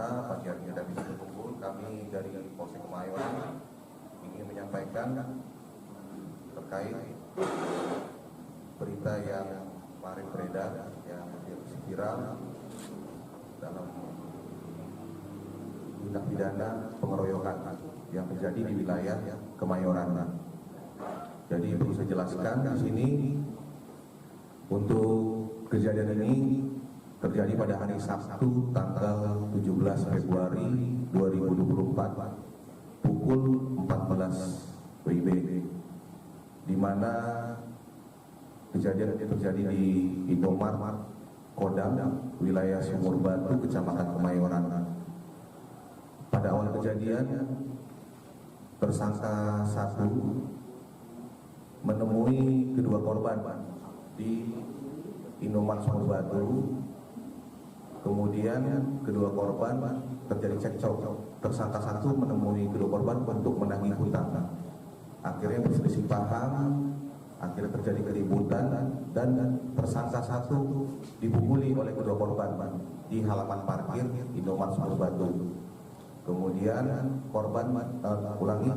karena pagi hari tidak bisa berkumpul, kami dari Polsek Kemayoran ingin menyampaikan terkait berita yang kemarin beredar yang viral dalam tindak pidana pengeroyokan yang terjadi di wilayah Kemayoran. Jadi perlu saya jelaskan di sini, untuk kejadian ini terjadi pada hari Sabtu tanggal 17 Februari 2024 pukul 14 WIB, di mana kejadian itu terjadi di Indomart Kodam, wilayah Sumur Batu, Kecamatan Kemayoran. Pada awal kejadian, tersangka satu menemui kedua korban di Indomart Sumur Batu. Kemudian kedua korban terjadi cekcok. Tersangka satu menemui kedua korban untuk menagih hutang. Akhirnya berselisih paham, akhirnya terjadi keributan dan tersangka satu dipukuli oleh kedua korban di halaman parkir Indomart Sumur Batu. Kemudian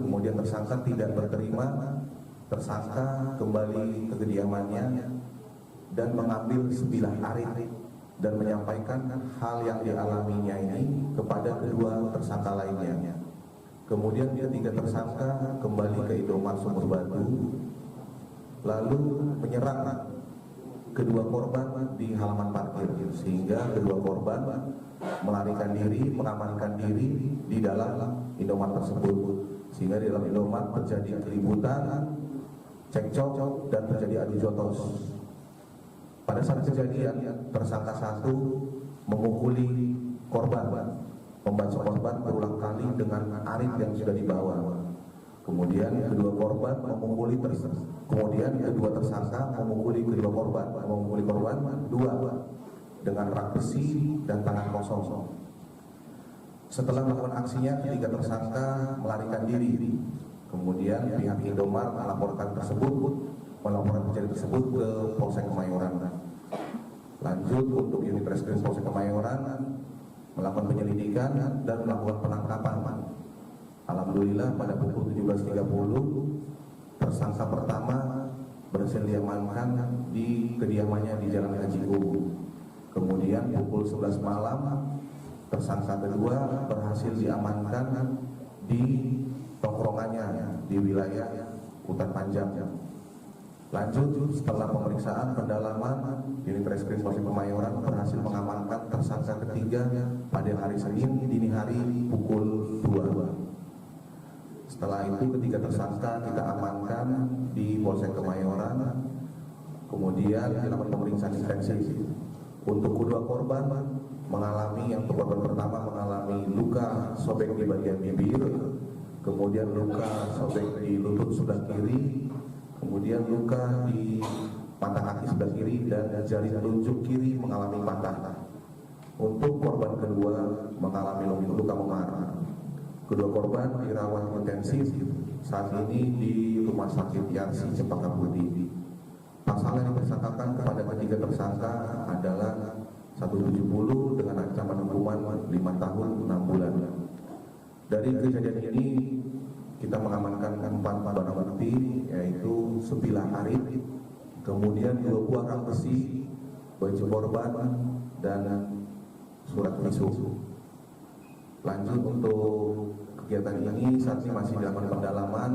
kemudian tersangka tidak berterima. Tersangka kembali ke kediamannya dan mengambil sebilah arit dan menyampaikan hal yang dialaminya ini kepada kedua tersangka lainnya. Kemudian ketiga tersangka kembali ke Indomart Sumur Batu, lalu menyerang kedua korban di halaman parkir, sehingga kedua korban melarikan diri, mengamankan diri di dalam Indomart tersebut, sehingga di dalam Indomart terjadi keributan, cekcok, dan terjadi adu jotos. Pada saat kejadian, tersangka satu memukuli korban, membaca korban berulang kali dengan arit yang sudah dibawa. Kemudian kedua korban kemudian kedua tersangka memukuli korban dua dengan rak besi dan tangan kosong. Setelah melakukan aksinya, ketiga tersangka melarikan diri. Kemudian pihak Indomart melaporkan kejadian tersebut ke Polsek Kemayoran. Lanjut untuk unit reskrim Polsek Kemayoran melakukan penyelidikan dan melakukan penangkapan. Alhamdulillah pada pukul 17.30 tersangka pertama berhasil diamankan di kediamannya di Jalan Haji Kubu. Kemudian pukul 11 malam tersangka kedua berhasil diamankan di tongkrongannya di wilayah Hutan Panjang. Lanjut, setelah pemeriksaan pendalaman, unit reskrim Polsek Kemayoran berhasil mengamankan tersangka ketiga pada hari Senin dini hari pukul 2. Setelah itu ketiga tersangka kita amankan di Polsek Kemayoran. Kemudian dilakukan pemeriksaan intensif. Untuk kedua korban korban pertama mengalami luka sobek di bagian bibir, kemudian luka sobek di lutut sebelah kiri, kemudian luka di mata kaki sebelah kiri, dan jari telunjuk kiri mengalami patah. Untuk korban kedua mengalami luka memar. Kedua korban dirawat intensif saat ini di Rumah Sakit Yarsi Cempaka Putih. Pasal yang dipersangkakan kepada ketiga tersangka adalah 170 dengan ancaman hukuman 5 tahun 6 bulan. Dari kejadian ini kita mengamankan 4 barang bukti, yaitu sebilah arit, kemudian 2 buah rak besi, baju korban, dan surat visum. Lanjut untuk kegiatan ini saat ini masih dilakukan pendalaman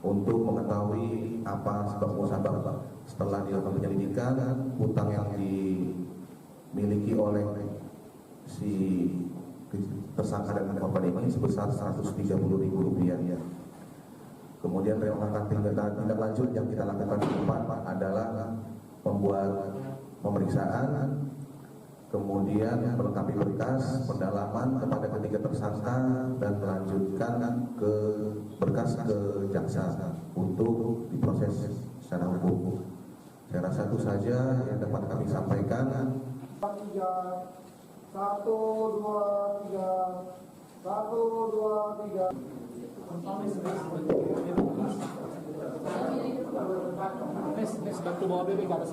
untuk mengetahui apa sebab musabab. Setelah dilakukan penyelidikan, hutang yang dimiliki oleh si tersangka dan korban ini sebesar Rp130.000. Kemudian tindak lanjut yang kita lakukan ke depan adalah membuat pemeriksaan, kemudian melengkapi berkas pendalaman kepada ketiga tersangka, dan melanjutkan ke berkas ke jaksa untuk diproses secara hukum. Saya rasa itu saja yang dapat kami sampaikan. 1, 2, 3. 1, 2, 3. Bantu bawa bebek ke atas.